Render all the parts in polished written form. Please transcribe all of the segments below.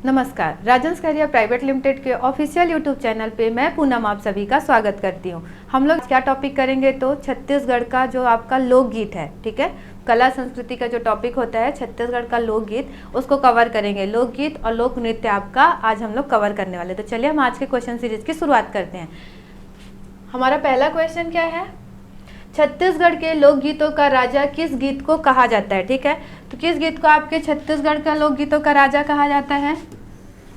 नमस्कार, Rajans career private limited के official YouTube channel पे मैं पूनम आप सभी का स्वागत करती हूँ। हम लोग क्या टॉपिक करेंगे तो छत्तीसगढ़ का जो आपका लोकगीत है, ठीक है, कला संस्कृति का जो टॉपिक होता है छत्तीसगढ़ का लोकगीत, उसको कवर करेंगे। लोकगीत और लोक नृत्य आपका आज हम लोग कवर करने वाले। तो चलिए हम आज के क्वेश्चन सीरीज की शुरुआत करते हैं। हमारा पहला क्वेश्चन क्या है, छत्तीसगढ़ के लोकगीतों का राजा किस गीत को कहा जाता है। ठीक है, तो किस गीत को आपके छत्तीसगढ़ का लोकगीतों का राजा कहा जाता है।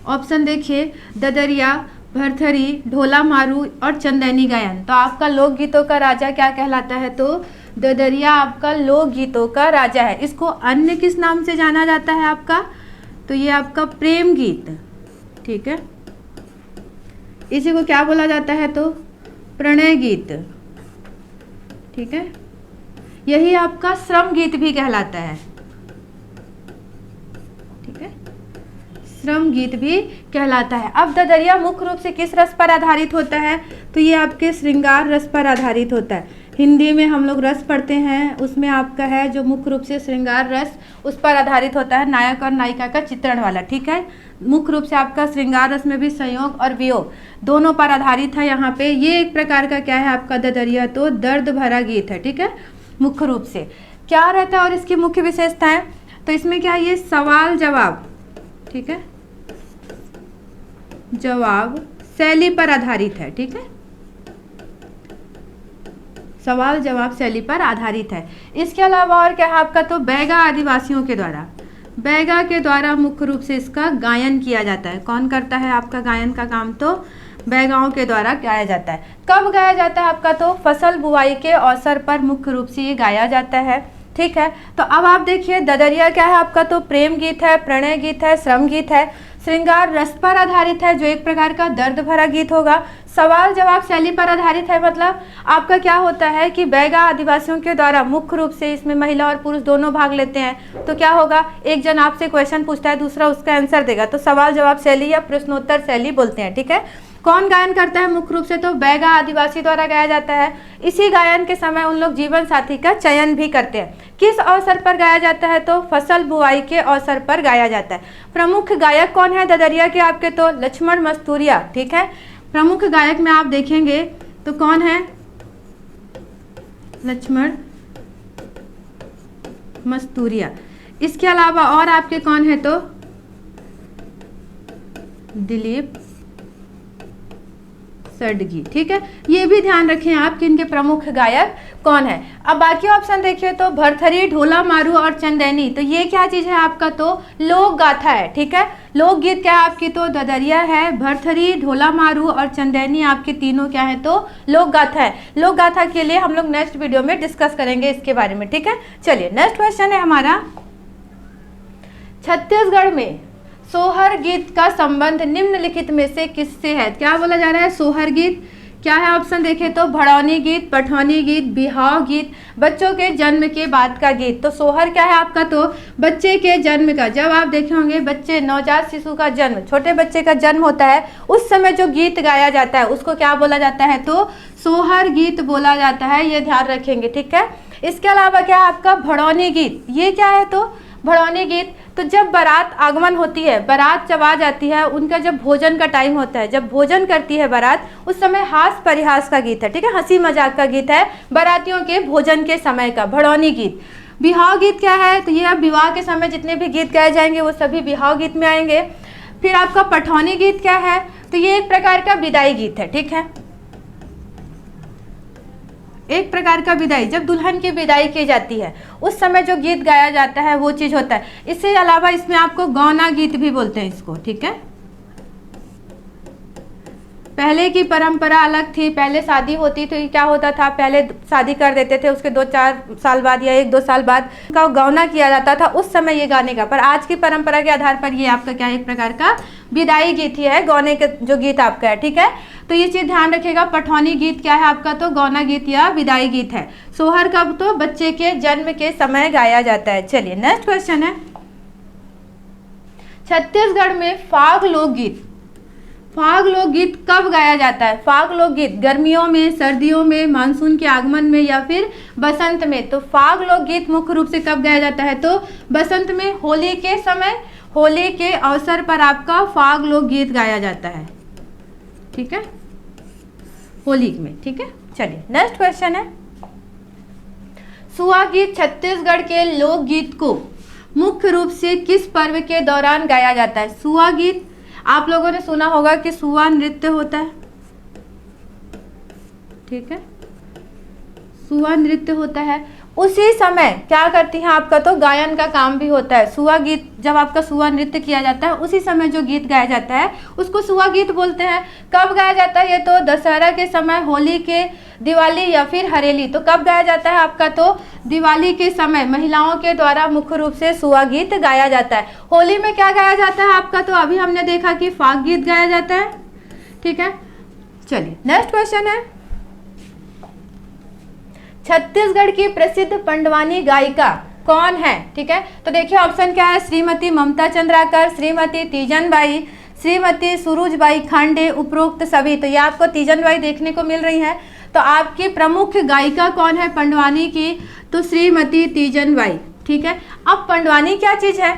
ऑप्शन देखिए, ददरिया, भरथरी, ढोला मारू और चंदैनी गायन। तो आपका लोकगीतों का राजा क्या कहलाता है, तो ददरिया आपका लोकगीतों का राजा है। इसको अन्य किस नाम से जाना जाता है आपका, तो ये आपका प्रेम गीत, ठीक है, इसी को क्या बोला जाता है, तो प्रणय गीत, ठीक है। यही आपका श्रम गीत भी कहलाता है, ठीक है, श्रम गीत भी कहलाता है। अब ददरिया मुख्य रूप से किस रस पर आधारित होता है, तो ये आपके श्रृंगार रस पर आधारित होता है। हिंदी में हम लोग रस पढ़ते हैं, उसमें आपका है जो मुख्य रूप से श्रृंगार रस उस पर आधारित होता है, नायक और नायिका का चित्रण वाला, ठीक है। मुख्य रूप से आपका श्रृंगार रस में भी संयोग और वियोग दोनों पर आधारित है। यहाँ पे ये एक प्रकार का क्या है आपका ददरिया, तो दर्द भरा गीत है, ठीक है। मुख्य रूप से क्या रहता है और इसकी मुख्य विशेषताएं, तो इसमें क्या है, ये सवाल जवाब, ठीक है, जवाब शैली पर आधारित है, ठीक है, सवाल जवाब शैली पर आधारित है। इसके अलावा और क्या है आपका, तो बैगा आदिवासियों के द्वारा, बैगा के द्वारा मुख्य रूप से इसका गायन किया जाता है। कौन करता है आपका गायन का काम, तो बैगाओं के द्वारा गाया जाता है। कब गाया जाता है आपका, तो फसल बुआई के अवसर पर मुख्य रूप से ये गाया जाता है, ठीक है। तो अब आप देखिए ददरिया क्या है आपका, तो प्रेम गीत है, प्रणय गीत है, श्रम गीत है, श्रृंगार रस पर आधारित है जो एक प्रकार का दर्द भरा गीत होगा, सवाल जवाब शैली पर आधारित है। मतलब आपका क्या होता है कि बैगा आदिवासियों के द्वारा मुख्य रूप से इसमें महिला और पुरुष दोनों भाग लेते हैं। तो क्या होगा, एक जन आपसे क्वेश्चन पूछता है, दूसरा उसका आंसर देगा, तो सवाल जवाब शैली या प्रश्नोत्तर शैली बोलते हैं, ठीक है। कौन गायन करता है मुख्य रूप से, तो बैगा आदिवासी द्वारा गाया जाता है। इसी गायन के समय उन लोग जीवन साथी का चयन भी करते हैं। किस अवसर पर गाया जाता है, तो फसल बुआई के अवसर पर गाया जाता है। प्रमुख गायक कौन है ददरिया के आपके, तो लक्ष्मण मस्तूरिया, ठीक है। प्रमुख गायक में आप देखेंगे तो कौन है, लक्ष्मण मस्तूरिया। इसके अलावा और आपके कौन है, तो दिलीप सडगी, ठीक है। ये भी ध्यान रखें आप कि इनके प्रमुख गायक कौन है। अब बाकी ऑप्शन देखिए तो भरथरी, ढोला मारू और चंदैनी, तो ये क्या चीज है आपका, तो लोक गाथा है, ठीक है। लोकगीत क्या है आपकी, तो ददरिया है, भरथरी, ढोला मारू और चंदैनी आपके तीनों क्या है, तो लोक गाथा है। लोक गाथा के लिए हम लोग नेक्स्ट वीडियो में डिस्कस करेंगे इसके बारे में, ठीक है। चलिए नेक्स्ट क्वेश्चन है हमारा, छत्तीसगढ़ में सोहर गीत का संबंध निम्नलिखित में से किससे है। क्या बोला जा रहा है, सोहर गीत क्या है, ऑप्शन देखें तो भड़ौनी गीत, पठौनी गीत, बिहाव गीत, बच्चों के जन्म के बाद का गीत। तो सोहर क्या है आपका, तो बच्चे के जन्म का, जब आप देखे होंगे बच्चे नवजात शिशु का जन्म, छोटे बच्चे का जन्म होता है, उस समय जो गीत गाया जाता है उसको क्या बोला जाता है, तो सोहर गीत बोला जाता है, ये ध्यान रखेंगे, ठीक है। इसके अलावा क्या है आपका भड़ौनी गीत, ये क्या है, तो भड़ौनी गीत, तो जब बारात आगमन होती है, बारात जब आ जाती है, उनका जब भोजन का टाइम होता है, जब भोजन करती है बारात, उस समय हास परिहास का गीत है, ठीक है, हंसी मजाक का गीत है बारातियों के भोजन के समय का भड़ौनी गीत। बिहाव गीत क्या है, तो ये अब विवाह के समय जितने भी गीत गाए जाएंगे वो सभी बिहाव गीत में आएंगे। फिर आपका पठौनी गीत क्या है, तो ये एक प्रकार का विदाई गीत है, ठीक है, एक प्रकार का विदाई, जब दुल्हन की विदाई की जाती है उस समय जो गीत गाया जाता है वो चीज होता है। इसके अलावा इसमें आपको गौना गीत भी बोलते हैं इसको, ठीक है। पहले की परंपरा अलग थी, पहले शादी होती तो क्या होता था, पहले शादी कर देते थे, उसके 2-4 साल बाद या 1-2 साल बाद का गौना किया जाता था, उस समय ये गाने का। पर आज की परंपरा के आधार पर ये आपका क्या एक प्रकार का विदाई गीत ही है, गौने का जो गीत आपका है, ठीक है। तो ये चीज ध्यान रखिएगा, पठौनी गीत क्या है आपका, तो गौना गीत या विदाई गीत है। सोहर कब, तो बच्चे के जन्म के समय गाया जाता है। चलिए नेक्स्ट क्वेश्चन है, छत्तीसगढ़ में फाग लोकगीत, फाग लोकगीत कब गाया जाता है। फाग लोकगीत गर्मियों में, सर्दियों में, मानसून के आगमन में या फिर बसंत में। तो फाग लोकगीत मुख्य रूप से कब गाया जाता है, तो बसंत में, होली के समय, होली के अवसर पर आपका फाग लोकगीत गाया जाता है, ठीक है, होली में, ठीक है। चलिए नेक्स्ट क्वेश्चन है, सुआ गीत छत्तीसगढ़ के लोकगीत को मुख्य रूप से किस पर्व के दौरान गाया जाता है? सुआ गीत आप लोगों ने सुना होगा कि सुआ नृत्य होता है, ठीक है, सुआ नृत्य होता है। उसी समय क्या करती हैं आपका तो गायन का काम भी होता है। सुआ गीत जब आपका सुआ नृत्य किया जाता है उसी समय जो गीत गाया जाता है उसको सुआ गीत बोलते हैं। कब गाया जाता है? ये तो दशहरा के समय, होली के, दिवाली या फिर हरेली। तो कब गाया जाता है आपका तो दिवाली के समय महिलाओं के द्वारा मुख्य रूप से सुआ गीत गाया जाता है। होली में क्या गाया जाता है आपका तो अभी हमने देखा कि फाग गीत गाया जाता है, ठीक है। चलिए नेक्स्ट क्वेश्चन है, छत्तीसगढ़ की प्रसिद्ध पंडवानी गायिका कौन है? ठीक है, तो देखिए ऑप्शन क्या है, श्रीमती ममता चंद्राकर, श्रीमती तीजनबाई, श्रीमती सुरुजबाई खांडे, उपरोक्त सभी। तो ये आपको तीजनबाई देखने को मिल रही है। तो आपकी प्रमुख गायिका कौन है पंडवानी की? तो श्रीमती तीजनबाई, ठीक है। अब पंडवानी क्या चीज है,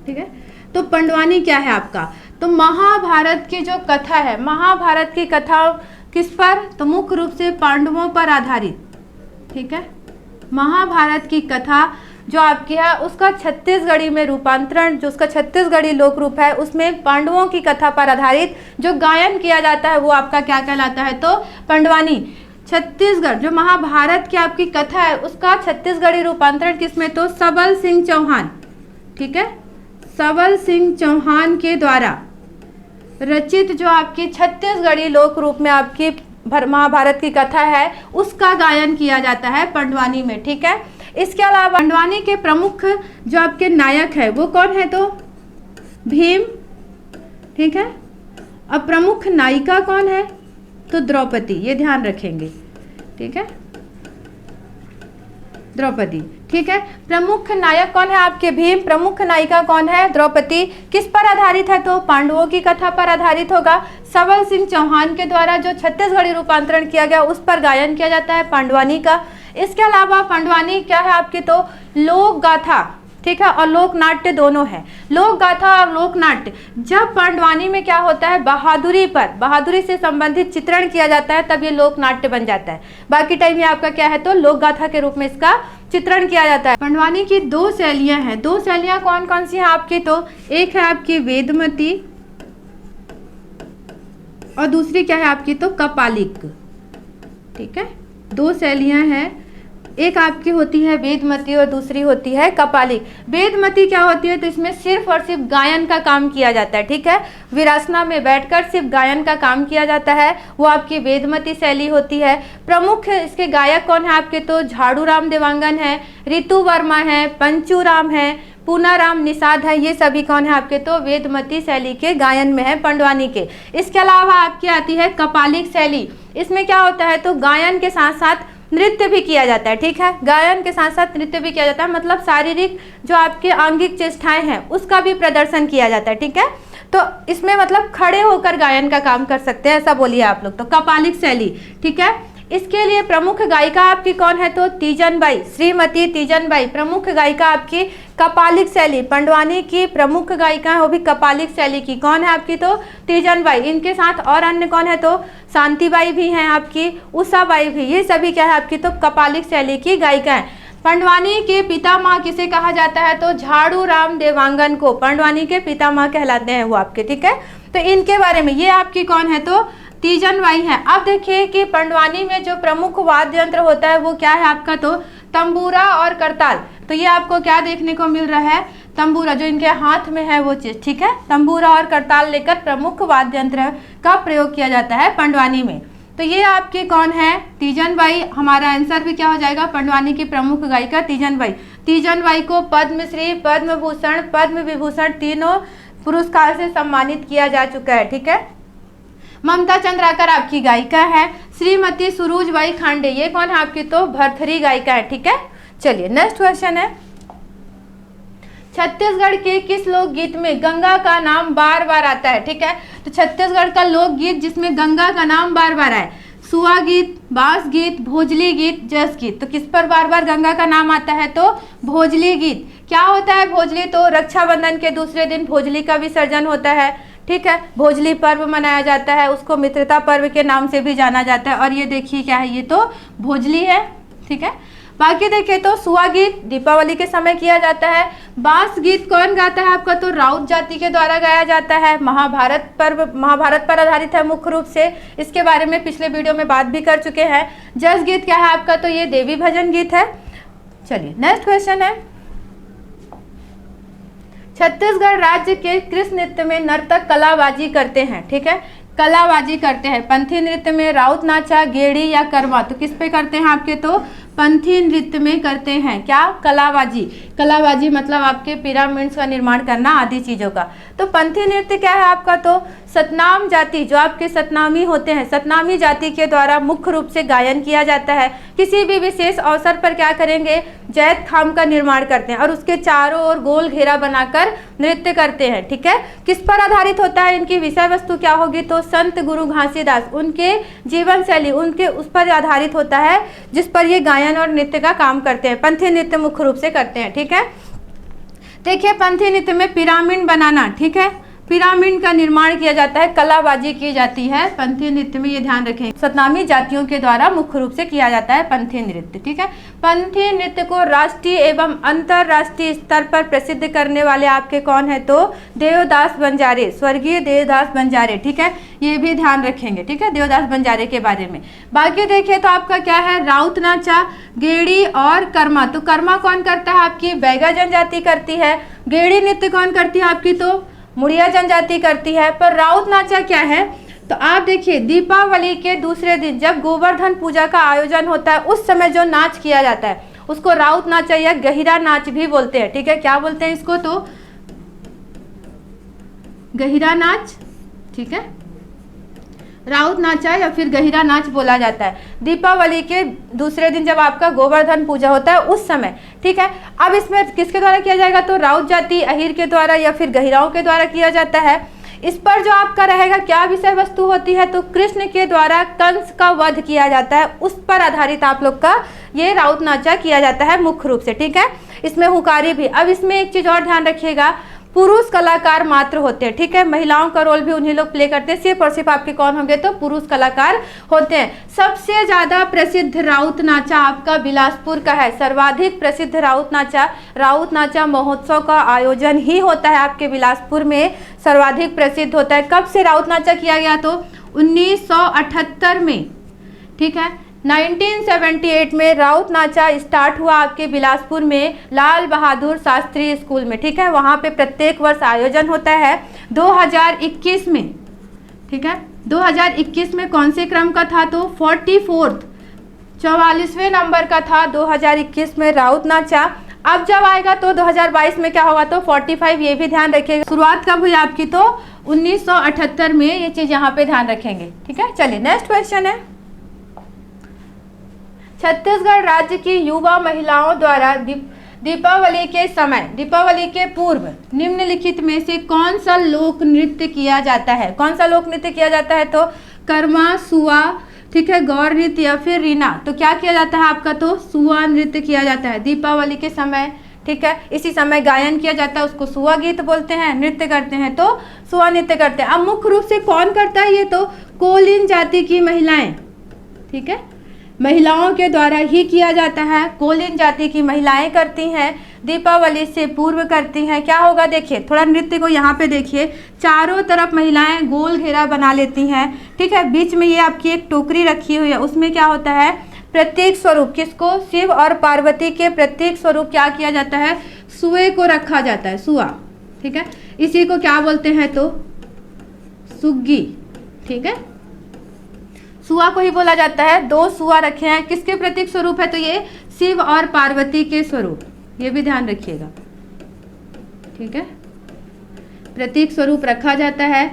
ठीक है, तो पंडवानी क्या है आपका तो महाभारत की जो कथा है, महाभारत की कथा किस पर? तो मुख्य रूप से पांडवों पर आधारित, ठीक है। महाभारत की कथा जो आपकी है उसका छत्तीसगढ़ी में रूपांतरण, जो उसका छत्तीसगढ़ी लोक रूप है उसमें पांडवों की कथा पर आधारित जो गायन किया जाता है वो आपका क्या कहलाता है तो पंडवानी। छत्तीसगढ़ जो महाभारत की आपकी कथा है उसका छत्तीसगढ़ी रूपांतरण किसमें? तो सबल सिंह चौहान, ठीक है, सबल सिंह चौहान के द्वारा रचित जो आपकी छत्तीसगढ़ी लोक रूप में आपकी महाभारत की कथा है उसका गायन किया जाता है पंडवानी में, ठीक है। इसके अलावा पंडवानी के प्रमुख जो आपके नायक है वो कौन है? तो भीम, ठीक है। अब प्रमुख नायिका कौन है? तो द्रौपदी, ये ध्यान रखेंगे, ठीक है, द्रौपदी, ठीक है। प्रमुख नायक कौन है आपके? भीम। प्रमुख नायिका कौन है? द्रौपदी। किस पर आधारित है? तो पांडवों की कथा पर आधारित होगा। सबल सिंह चौहान के द्वारा जो छत्तीसगढ़ी रूपांतरण किया गया उस पर गायन किया जाता है पंडवानी का। इसके अलावा पंडवानी क्या है आपकी तो लोक गाथा, ठीक है, और लोक नाट्य दोनों है। लोक गाथा और लोक नाट्य जब पंडवानी में क्या होता है बहादुरी पर, बहादुरी से संबंधित चित्रण किया जाता है तब ये लोक नाट्य बन जाता है। बाकी टाइम ये आपका क्या है तो लोक गाथा के रूप में इसका चित्रण किया जाता है। पंडवानी की दो शैलियां हैं। दो शैलियां कौन कौन सी हैं आपकी? तो एक है आपकी वेदमती और दूसरी क्या है आपकी तो कपालिक, ठीक है। दो शैलियां हैं, एक आपकी होती है वेदमती और दूसरी होती है कपालिक। वेदमती क्या होती है? तो इसमें सिर्फ और सिर्फ गायन का काम किया जाता है, ठीक है, विरासना में बैठकर सिर्फ गायन का काम किया जाता है, वो आपकी वेदमती शैली होती है। प्रमुख इसके गायक कौन है आपके? तो झाड़ू राम देवांगन है, ऋतु वर्मा है, पंचू राम है, पूनाराम निषाद है, ये सभी कौन है आपके? तो वेदमती शैली के गायन में है पंडवानी के। इसके अलावा आपकी आती है कपालिक शैली। इसमें क्या होता है? तो गायन के साथ साथ नृत्य भी किया जाता है, ठीक है, गायन के साथ साथ नृत्य भी किया जाता है, मतलब शारीरिक जो आपके आंगिक चेष्टाएं हैं उसका भी प्रदर्शन किया जाता है, ठीक है। तो इसमें मतलब खड़े होकर गायन का काम कर सकते हैं, ऐसा बोलिए आप लोग। तो कपालिक शैली, ठीक है। इसके लिए प्रमुख गायिका आपकी कौन है? तो तीजनबाई, श्रीमती तीजनबाई प्रमुख गायिका आपकी कपालिक शैली। पंडवानी की प्रमुख गायिका है वो भी कपालिक शैली की। कौन है आपकी? तो तीजनबाई। इनके साथ और अन्य कौन है? तो शांतिबाई भी हैं आपकी, उषाबाई भी, ये सभी क्या है आपकी तो कपालिक शैली की गायिका है। पंडवानी के पितामह किसे कहा जाता है? तो झाड़ू राम देवांगन को पंडवानी के पितामह कहलाते हैं वो आपके, ठीक है। तो इनके बारे में ये आपकी कौन है? तो तीजनबाई है। अब देखिए कि पंडवानी में जो प्रमुख वाद्य यंत्र होता है वो क्या है आपका? तो तंबूरा और करताल। तो ये आपको क्या देखने को मिल रहा है? तंबूरा जो इनके हाथ में है वो चीज, ठीक है, तंबूरा और करताल लेकर प्रमुख वाद्य यंत्र का प्रयोग किया जाता है पंडवानी में। तो ये आपकी कौन है? तीजनबाई। हमारा आंसर भी क्या हो जाएगा? पंडवानी की प्रमुख गायिका तीजनबाई। तीजनबाई को पद्मश्री, पद्म भूषण, पद्म विभूषण तीनों पुरस्कार से सम्मानित किया जा चुका है, ठीक है। ममता चंद्राकर आपकी गायिका है। श्रीमती सुरुजबाई खांडे ये कौन है आपकी? तो भरथरी गायिका है, ठीक है। चलिए नेक्स्ट क्वेश्चन है, छत्तीसगढ़ के किस लोकगीत में गंगा का नाम बार बार आता है? ठीक है, तो छत्तीसगढ़ का लोकगीत जिसमें गंगा का नाम बार बार आए, सुआ गीत, बास गीत, भोजली गीत, जस गीत। तो किस पर बार बार गंगा का नाम आता है? तो भोजली गीत। क्या होता है भोजली? तो रक्षाबंधन के दूसरे दिन भोजली का विसर्जन होता है, ठीक है। भोजली पर्व मनाया जाता है, उसको मित्रता पर्व के नाम से भी जाना जाता है। और ये देखिए क्या है, ये तो भोजली है, ठीक है। बाकी देखिए तो सुआ गीत दीपावली के समय किया जाता है। बास गीत कौन गाता है आपका? तो राउत जाति के द्वारा गाया जाता है। महाभारत पर आधारित है मुख्य रूप से, इसके बारे में पिछले वीडियो में बात भी कर चुके हैं। जस गीत क्या है आपका? तो ये देवी भजन गीत है। चलिए नेक्स्ट क्वेश्चन है, छत्तीसगढ़ राज्य के किस नृत्य में नर्तक कलाबाजी करते हैं? ठीक है, कलाबाजी करते हैं। पंथी नृत्य में राउत नाचा, गेड़ी या करवा। तो किस पे करते हैं आपके? तो पंथी नृत्य में करते हैं। क्या? कलाबाजी। कलाबाजी मतलब आपके पिरामिड्स का निर्माण करना आदि चीज़ों का। तो पंथी नृत्य क्या है आपका? तो सतनाम जाति, जो आपके सतनामी होते हैं, सतनामी जाति के द्वारा मुख्य रूप से गायन किया जाता है। किसी भी विशेष अवसर पर क्या करेंगे? जैत खाम का निर्माण करते हैं और उसके चारों ओर गोल घेरा बनाकर नृत्य करते हैं, ठीक है। किस पर आधारित होता है? इनकी विषय वस्तु क्या होगी? तो संत गुरु घासीदास, उनके जीवन शैली, उनके उस पर आधारित होता है जिस पर ये गायन और नृत्य का काम करते हैं। पंथी नृत्य मुख्य रूप से करते हैं, ठीक है। देखिए पंथी नृत्य में पिरामिड बनाना, ठीक है, पिरामिड का निर्माण किया जाता है, कलाबाजी की जाती है पंथी नृत्य में, ये ध्यान रखें। सतनामी जातियों के द्वारा मुख्य रूप से किया जाता है पंथी नृत्य, ठीक है। पंथी नृत्य को राष्ट्रीय एवं अंतर्राष्ट्रीय स्तर पर प्रसिद्ध करने वाले आपके कौन है? तो देवदास बंजारे, स्वर्गीय देवदास बंजारे, ठीक है, ये भी ध्यान रखेंगे, ठीक है, देवदास बंजारे के बारे में। बाकी देखिए तो आपका क्या है? राउत नाचा, गेड़ी और कर्मा। तो कर्मा कौन करता है? आपकी बैगा जनजाति करती है। गेड़ी नृत्य कौन करती है आपकी? तो मुड़िया जनजाति करती है। पर राउत नाचा क्या है? तो आप देखिए दीपावली के दूसरे दिन जब गोवर्धन पूजा का आयोजन होता है, उस समय जो नाच किया जाता है उसको राउत नाचा या गहिरा नाच भी बोलते हैं, ठीक है। क्या बोलते हैं इसको? तो गहिरा नाच, ठीक है, राउत नाचा या फिर गहिरा नाच बोला जाता है। दीपावली के दूसरे दिन जब आपका गोवर्धन पूजा होता है उस समय, ठीक है। अब इसमें किसके द्वारा किया जाएगा? तो राउत जाति अहीर के द्वारा या फिर गहिराओं के द्वारा किया जाता है। इस पर जो आपका रहेगा क्या विषय वस्तु होती है? तो कृष्ण के द्वारा कंस का वध किया जाता है, उस पर आधारित आप लोग का ये राउत नाचा किया जाता है मुख्य रूप से, ठीक है। इसमें हुकारी भी। अब इसमें एक चीज और ध्यान रखिएगा, पुरुष कलाकार मात्र होते हैं, ठीक है, महिलाओं का रोल भी उन्हीं लोग प्ले करते हैं। सिर्फ और सिर्फ आपके कौन होंगे? तो पुरुष कलाकार होते हैं। सबसे ज्यादा प्रसिद्ध राउत नाचा आपका बिलासपुर का है। सर्वाधिक प्रसिद्ध राउत नाचा महोत्सव का आयोजन ही होता है आपके बिलासपुर में, सर्वाधिक प्रसिद्ध होता है। कब से राउत नाचा किया गया? तो 1978 में, ठीक है, 1978 में राउत नाचा स्टार्ट हुआ आपके बिलासपुर में लाल बहादुर शास्त्री स्कूल में, ठीक है। वहाँ पे प्रत्येक वर्ष आयोजन होता है। 2021 में, ठीक है, 2021 में कौन से क्रम का था? तो 44वें नंबर का था 2021 में राउत नाचा। अब जब आएगा तो 2022 में क्या होगा? तो 45, ये भी ध्यान रखिएगा। शुरुआत कब हुई आपकी? तो 1978 में, ये चीज़ यहाँ पे ध्यान रखेंगे, ठीक है। चलिए नेक्स्ट क्वेश्चन है, छत्तीसगढ़ राज्य की युवा महिलाओं द्वारा दीपावली के समय, दीपावली के पूर्व निम्नलिखित में से कौन सा लोक नृत्य किया जाता है? कौन सा लोक नृत्य किया जाता है? तो कर्मा, सुआ, ठीक है, गौर नृत्य या फिर रीना। तो क्या किया जाता है आपका? तो सुआ नृत्य किया जाता है दीपावली के समय, ठीक है। इसी समय गायन किया जाता है, उसको सुआ गीत बोलते हैं। नृत्य करते हैं तो सुआ नृत्य करते हैं। अब मुख्य रूप से कौन करता है ये? तो कोलिन जाति की महिलाएं, ठीक है, महिलाओं के द्वारा ही किया जाता है। कोलिन जाति की महिलाएं करती हैं, दीपावली से पूर्व करती हैं। क्या होगा? देखिए थोड़ा नृत्य को यहाँ पे देखिए, चारों तरफ महिलाएं गोल घेरा बना लेती हैं, ठीक है। बीच में ये आपकी एक टोकरी रखी हुई है, उसमें क्या होता है? प्रत्येक स्वरूप, किसको? शिव और पार्वती के प्रत्येक स्वरूप क्या किया जाता है? सुए को रखा जाता है, सुआ, ठीक है। इसी को क्या बोलते हैं? तो सुग्गी, ठीक है, सुआ को ही बोला जाता है। 2 सुआ रखे हैं, किसके प्रतीक स्वरूप है? तो ये शिव और पार्वती के स्वरूप, ये भी ध्यान रखिएगा, ठीक है, प्रतीक स्वरूप रखा जाता है।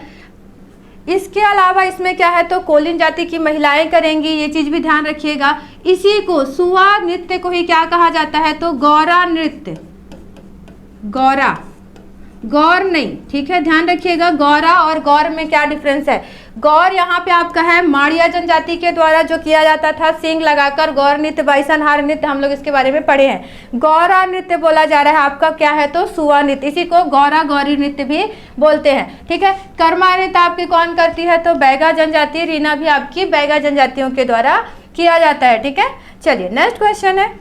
इसके अलावा इसमें क्या है? तो कोलिन जाति की महिलाएं करेंगी, ये चीज भी ध्यान रखिएगा। इसी को सुआ नृत्य को ही क्या कहा जाता है? तो गौरा नृत्य, गौरा, गौर नहीं, ठीक है, ध्यान रखिएगा गौरा और गौर में क्या डिफरेंस है। गौर यहाँ पे आपका है माड़िया जनजाति के द्वारा जो किया जाता था सींग लगाकर गौर नृत्य, बाइसनहार नृत्य, हम लोग इसके बारे में पढ़े हैं। गौरा नृत्य बोला जा रहा है आपका क्या है तो सुआ नृत्य, इसी को गौरा गौरी नृत्य भी बोलते हैं, ठीक है। कर्मा नृत्य आपकी कौन करती है तो बैगा जनजाति, रीना भी आपकी बैगा जनजातियों के द्वारा किया जाता है, ठीक है। चलिए नेक्स्ट क्वेश्चन है,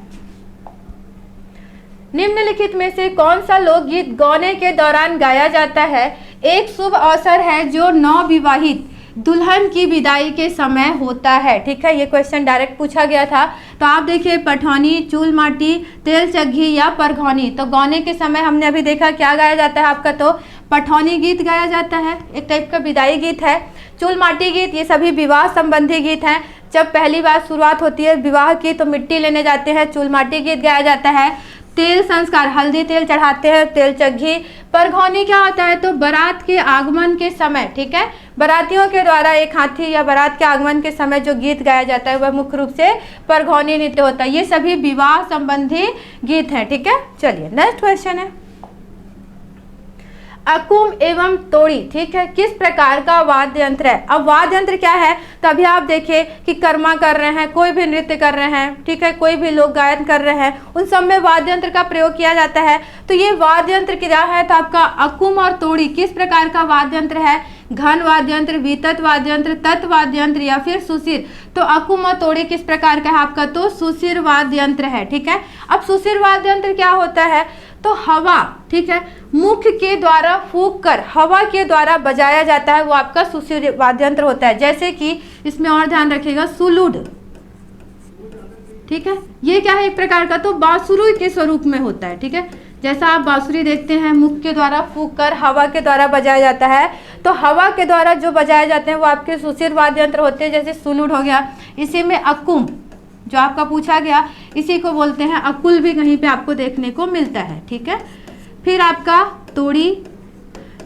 निम्नलिखित में से कौन सा लोकगीत गाने के दौरान गाया जाता है। एक शुभ अवसर है जो नवविवाहित दुल्हन की विदाई के समय होता है, ठीक है। ये क्वेश्चन डायरेक्ट पूछा गया था, तो आप देखिए पठौनी, चूल माटी, तेल चग्घी या परघौनी। तो गाने के समय हमने अभी देखा क्या गाया जाता है आपका तो पठौनी गीत गाया जाता है, एक टाइप का विदाई गीत है। चूल माटी गीत ये सभी विवाह संबंधी गीत हैं, जब पहली बार शुरुआत होती है विवाह की तो मिट्टी लेने जाते हैं, चूल माटी गीत गाया जाता है। तेल संस्कार, हल्दी तेल चढ़ाते हैं, तेल चग्घी। परघौनी क्या होता है तो बारात के आगमन के समय, ठीक है, बारातियों के द्वारा एक हाथी या बारात के आगमन के समय जो गीत गाया जाता है वह मुख्य रूप से परघौनी नृत्य होता है। ये सभी विवाह संबंधी गीत हैं, ठीक है। चलिए नेक्स्ट क्वेश्चन है, अकुम एवं तोड़ी, ठीक है, किस प्रकार का वाद्य यंत्र है। अब वाद्य यंत्र क्या है तो अभी आप देखिए कि कर्मा कर रहे हैं, कोई भी नृत्य कर रहे हैं, ठीक है, कोई भी लोग गायन कर रहे हैं, उन सब में वाद्य यंत्र का प्रयोग किया जाता है। तो ये वाद्य यंत्र क्या है तो आपका अकुम और तोड़ी किस प्रकार का वाद्य यंत्र है, घन वाद्य यंत्र, वितत वाद्य यंत्र, तत् वाद्य यंत्र या फिर सुशिर। तो अकुम और तोड़ी किस प्रकार का है आपका तो सुशिर वाद्य यंत्र है, ठीक है। अब सुशिर वाद्य यंत्र क्या होता है तो हवा, ठीक है, मुख के द्वारा फूंक कर हवा के द्वारा बजाया जाता है, वो आपका सुशिर वाद्य यंत्र होता है। जैसे कि इसमें और ध्यान रखिएगा सुलुड, ठीक है, ये क्या है एक प्रकार का तो बांसुरी के स्वरूप में होता है, ठीक है। जैसा आप बांसुरी देखते हैं मुख के द्वारा फूंक कर हवा के द्वारा बजाया जाता है, तो हवा के द्वारा जो बजाए जाते हैं वो आपके सुशिर वाद्य यंत्र होते हैं। जैसे सुलुड हो गया, इसी में अकुम जो आपका पूछा गया इसी को बोलते हैं, अकुल भी कहीं पे आपको देखने को मिलता है, ठीक है। फिर आपका तोड़ी,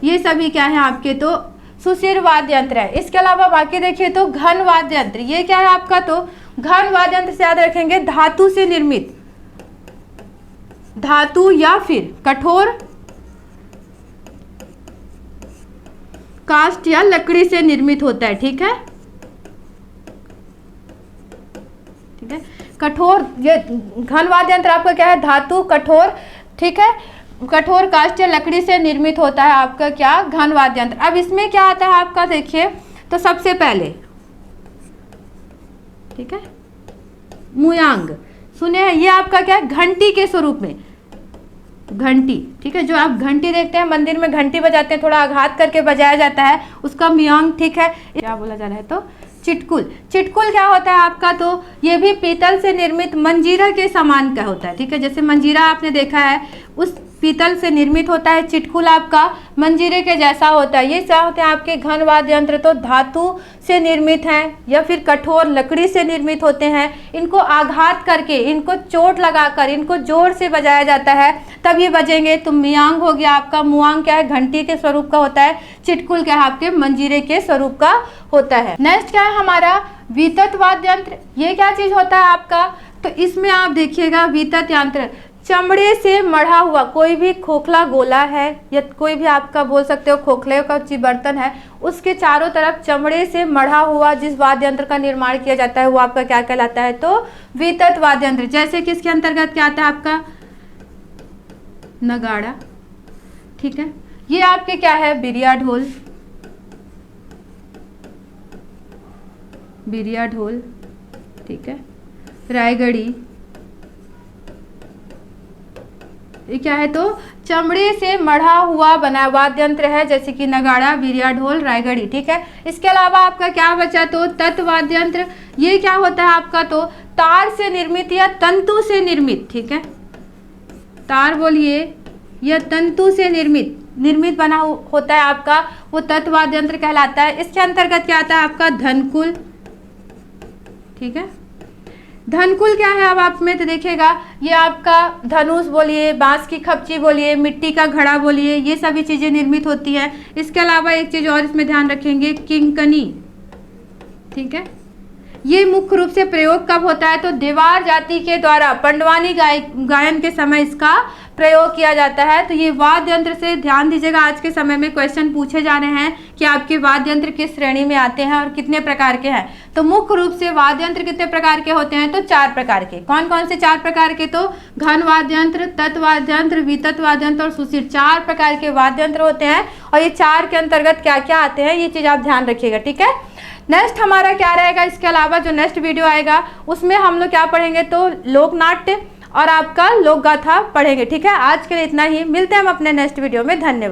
ये सभी क्या है आपके तो सुशिर वाद्य यंत्र है। इसके अलावा बाकी देखिए तो घन वाद्य यंत्र, ये क्या है आपका तो घन वाद्य यंत्र से याद रखेंगे धातु से निर्मित, धातु या फिर कठोर काष्ठ या लकड़ी से निर्मित होता है, ठीक है, ठीक है। कठोर, ये घन वाद्य यंत्र आपका क्या है धातु कठोर, ठीक है, कठोर काष्ठ या लकड़ी से निर्मित होता है आपका क्या घन वाद्य यंत्र। अब इसमें क्या आता है आपका देखिए तो सबसे पहले, ठीक है, मुयांग सुने हैं, ये आपका क्या है घंटी के स्वरूप में, घंटी, ठीक है, जो आप घंटी देखते हैं मंदिर में घंटी बजाते हैं, थोड़ा आघात करके बजाया जाता है उसका मुयांग, ठीक है। क्या बोला जा रहा है तो चिटकुल, चिटकुल क्या होता है आपका तो ये भी पीतल से निर्मित मंजीरा के समान का होता है, ठीक है। जैसे मंजीरा आपने देखा है उस पीतल से निर्मित होता है, चिटकुल आपका मंजीरे के जैसा होता है। ये क्या होते हैं आपके घन वाद्य यंत्र तो धातु से निर्मित हैं या फिर कठोर लकड़ी से निर्मित होते हैं। इनको आघात करके, इनको चोट लगाकर, इनको जोर से बजाया जाता है तब ये बजेंगे। तो मियांग हो गया आपका, मुआंग क्या है घंटी के स्वरूप का होता है, चिटकुल क्या है आपके मंजीरे के स्वरूप का होता है। नेक्स्ट क्या है हमारा वितत वाद्य यंत्र, ये क्या चीज होता है आपका तो इसमें आप देखिएगा वितत यंत्र चमड़े से मढ़ा हुआ कोई भी खोखला गोला है या कोई भी आपका बोल सकते हो खोखले का बर्तन है, उसके चारों तरफ चमड़े से मढ़ा हुआ जिस वाद्य यंत्र का निर्माण किया जाता है वो आपका क्या कहलाता है तो वितत वाद्य यंत्र। जैसे किसके अंतर्गत क्या आता है आपका नगाड़ा, ठीक है, ये आपके क्या है बिरिया ढोल, बिरिया ढोल, ठीक है, रायगढ़ी, ये क्या है तो चमड़े से मढ़ा हुआ बना वाद्य यंत्र है, जैसे कि नगाड़ा, बिरिया ढोल, रायगढ़ी, ठीक है। इसके अलावा आपका क्या बचा तो तत् वाद्य यंत्र, ये क्या होता है आपका तो तार से निर्मित या तंतु से निर्मित, ठीक है, तार बोलिए या तंतु से निर्मित बना होता है आपका वो तत् वाद्य यंत्र कहलाता है। इसके अंतर्गत क्या आता है आपका धनकुल, ठीक है। धनकुल क्या है अब आप में तो देखिएगा ये आपका धनुष बोलिए, बांस की खपची बोलिए, मिट्टी का घड़ा बोलिए, ये सभी चीजें निर्मित होती हैं। इसके अलावा एक चीज और इसमें ध्यान रखेंगे किंकनी, ठीक है, ये मुख्य रूप से प्रयोग कब होता है तो देवार जाति के द्वारा पंडवानी गायन के समय इसका प्रयोग किया जाता है। तो ये वाद्य यंत्र से ध्यान दीजिएगा, आज के समय में क्वेश्चन पूछे जा रहे हैं कि आपके वाद्य यंत्र किस श्रेणी में आते हैं और कितने प्रकार के हैं। तो मुख्य रूप से वाद्य यंत्र कितने प्रकार के होते हैं, तो 4 प्रकार के। कौन कौन से 4 प्रकार के, तो घन वाद्य यंत्र, तत् वाद्य यंत्र, वितत वाद्य यंत्र और सुषिर, 4 प्रकार के वाद्य यंत्र होते हैं। और ये 4 के अंतर्गत क्या क्या आते हैं, ये चीज आप ध्यान रखिएगा, ठीक है। नेक्स्ट हमारा क्या रहेगा, इसके अलावा जो नेक्स्ट वीडियो आएगा उसमें हम लोग क्या पढ़ेंगे, तो लोकनाट्य और आपका लोक गाथा पढ़ेंगे, ठीक है। आज के लिए इतना ही, मिलते हैं हम अपने नेक्स्ट वीडियो में। धन्यवाद।